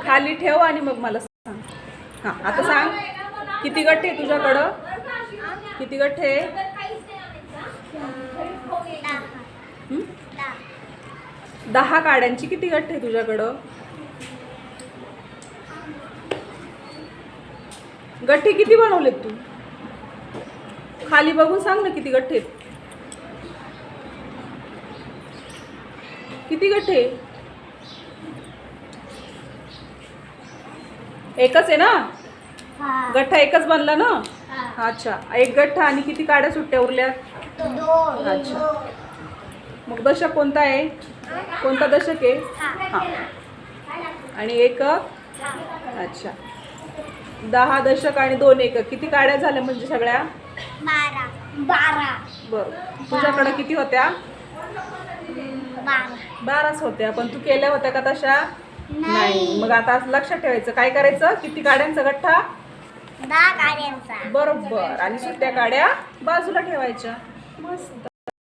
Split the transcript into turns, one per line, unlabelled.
खाली ठेव आणि मग मला सांग. हां आता सांग किती गठ्ठे आहे तुझ्याकडं? किती गठ्ठे? 10 काड्यांची किती गठ्ठे तुझ्याकडं? गठ्ठे किती बनवलेत तू? खाली बघून सांग ना किती गठ्ठे आहेत. किती गठ्ठे? एकच आहे ना? गठ्ठा एकच बनला ना? अच्छा, एक गठ्ठा आणि किती काड्या सुट्ट्या उरल्यात?
2.
अच्छा, मग दशक कोणता आहे? कोणता दशक आहे? हां, आणि एकक? अच्छा, 10 दशक आणि 2 एकक किती काड्या झाल्या म्हणजे सगळ्या?
12.
बरं, तुझ्याकडे किती होत्या? 12च होत्या, पण तू केल्या होत्या का तशा? नाही. मग आता लक्षात ठेवायचं, काय करायचं? किती काड्यांचा गठ्ठा?
10 काड्यांचा.
बरोबर, आणि सुट्ट्या काड्या बाजूला ठेवायच्या. मस्त.